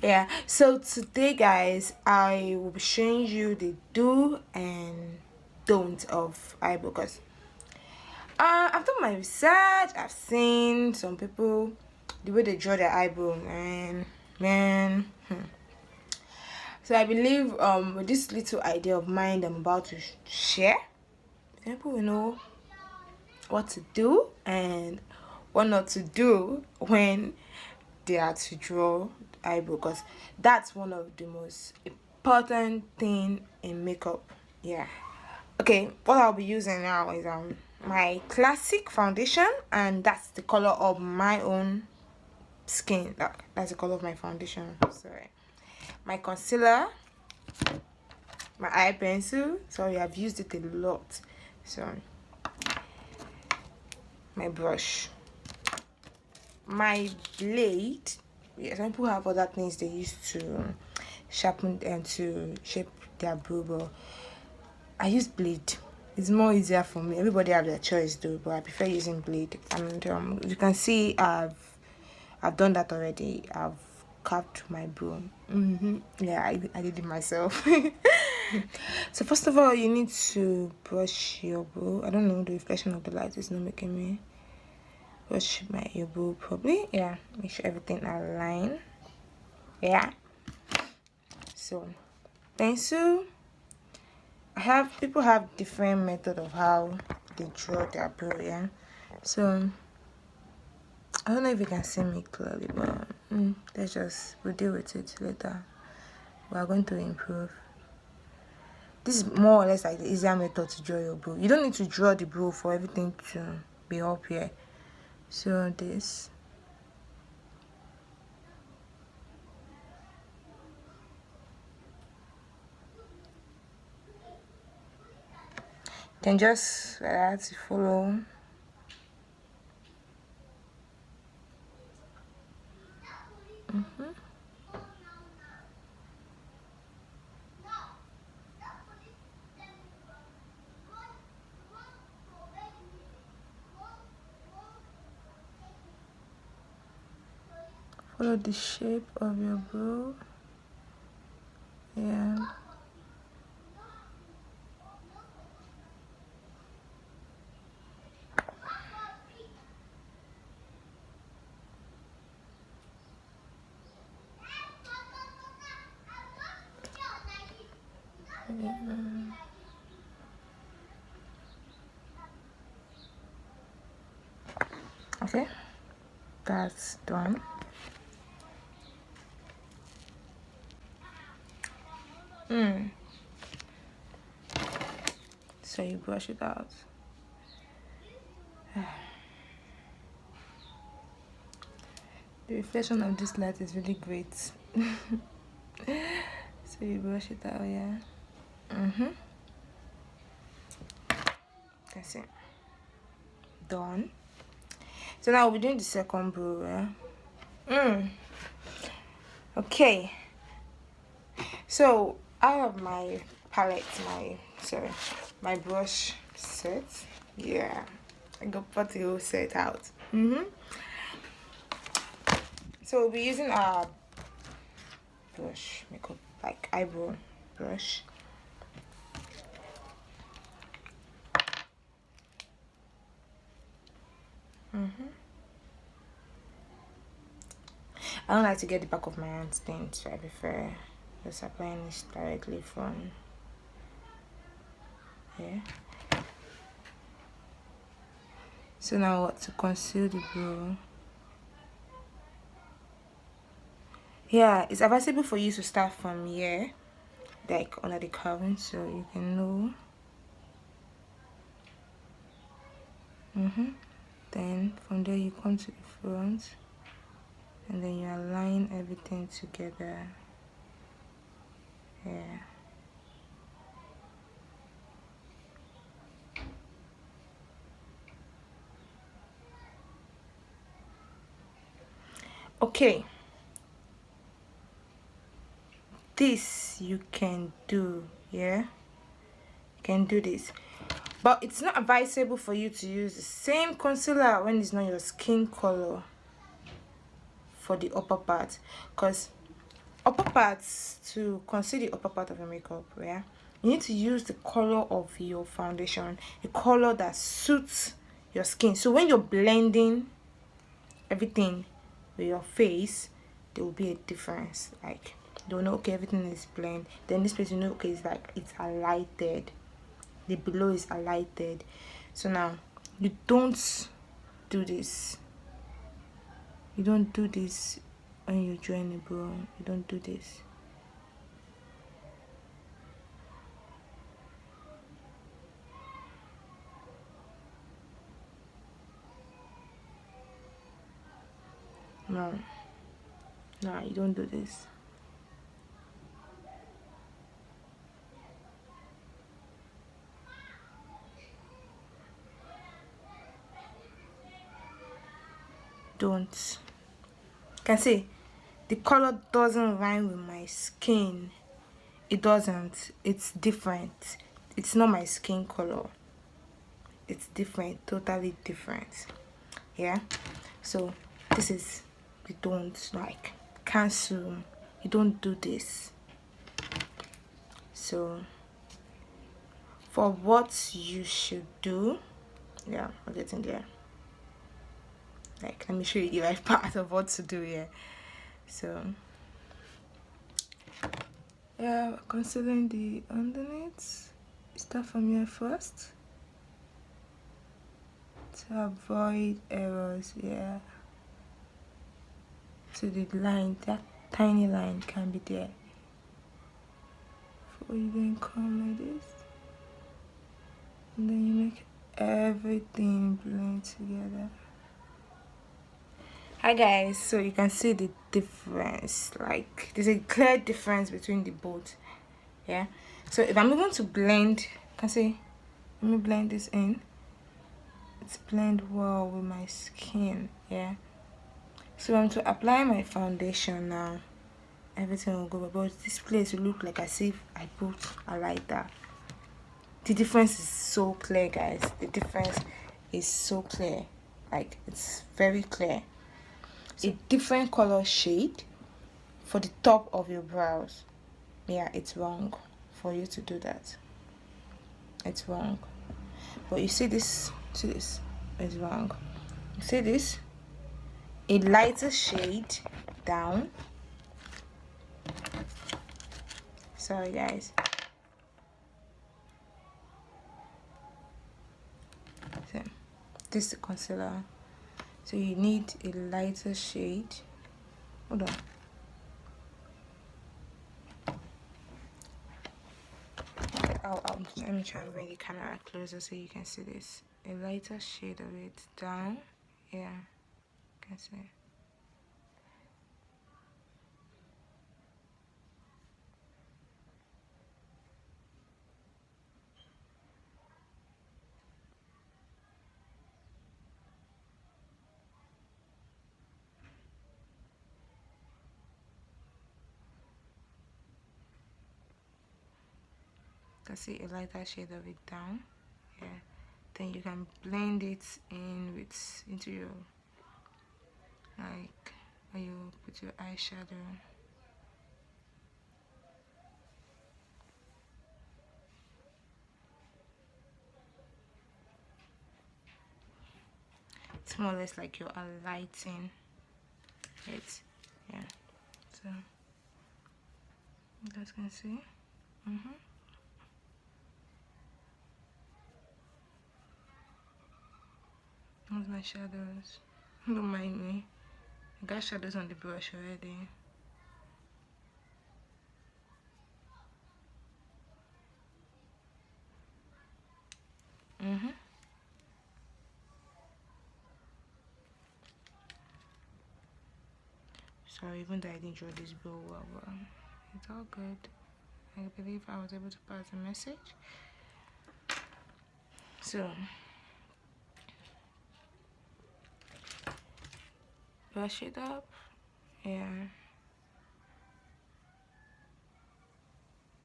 Yeah, so today guys I will be showing you the do and don't of eyebrow, because I've done my research. I've seen some people, the way they draw their eyebrow, man. So I believe with this little idea of mine I'm about to share, people will know what to do and what not to do when they are to draw eyebrow, because that's one of the most important thing in makeup. Yeah. Okay, what I'll be using now is my classic foundation, and that's the color of my own skin. That's the color of my foundation. Sorry. My concealer, my eye pencil. Sorry, I've used it a lot. So my brush, my blade. Yeah, some people have other things they use to sharpen and to shape their brow, but I use blade. It's more easier for me. Everybody have their choice though, but I prefer using blade. And you can see I've done that already. I've carved my brow. Yeah, I did it myself. So first of all, you need to brush your brow. I don't know, the reflection of the light is not making me brush your brow properly. Yeah, make sure everything align. Yeah. So pencil. People have different method of how they draw their brow. Yeah, so I don't know if you can see me clearly, but we'll deal with it later. We are going to improve. This is more or less like the easier method to draw your brow. You don't need to draw the brow for everything to be up here. So this. Then just like that to follow. Follow the shape of your brow. Yeah. Okay, that's done. So you brush it out. The reflection of this light is really great. So you brush it out, yeah. That's it. Done. So now we'll be doing the second brow, yeah. Okay. So I have my palette, my brush set. Yeah, I got put the whole set out. So we'll be using our brush, makeup like eyebrow brush. I don't like to get the back of my hand stained, so I prefer just applying this directly from here. So now what, to conceal the brow. Yeah, it's advisable for you to start from here, like under the curving, so you can know. Then from there you come to the front, and then you align everything together. Yeah. Okay. This you can do, yeah. You can do this. But it's not advisable for you to use the same concealer when it's not your skin color for the upper part, because upper parts, to conceal the upper part of your makeup, yeah, you need to use the color of your foundation, a color that suits your skin. So when you're blending everything with your face, there will be a difference. Like, you don't know, okay, everything is blend, then this place, you know, okay, it's like it's highlighted, the below is highlighted. So now you don't do this, you don't do this when you join the brow, you don't do this. No, you don't do this. Don't. You can see the color doesn't rhyme with my skin. It doesn't. It's different. It's not my skin color. It's different, totally different. Yeah. So this is, you don't, like, cancel. You don't do this. So for what you should do, yeah, we're getting there. Like, let me show you the right part of what to do here. So yeah, concealing the underneath. Start from here first to avoid errors. Yeah, so the line, that tiny line can be there. Before you then come like this, and then you make everything blend together. Hi guys, so you can see the difference. Like, there's a clear difference between the both. Yeah, so if I'm going to blend, you can see, let me blend this in. It's blend well with my skin. Yeah, so I'm to apply my foundation now. Everything will go, but this place will look like as if I put a lighter. The difference is so clear, guys. The difference is so clear. Like, it's very clear. A different color shade for the top of your brows. Yeah, it's wrong for you to do that. It's wrong. But you see this is wrong. You see this, a lighter shade down. Sorry guys. So this is the concealer. So you need a lighter shade. Hold on. Let me try and bring the camera closer so you can see this. A lighter shade of it down. Yeah, you can see. You can see a lighter shade of it down. Yeah, then you can blend it in with into your, like, when you put your eyeshadow. It's more or less like you're lighting it. Yeah, so you guys can see. Those my shadows. Don't mind me. I got shadows on the brush already. Sorry, even though I didn't draw this bow well, but it's all good. I believe I was able to pass the message. So brush it up. Yeah.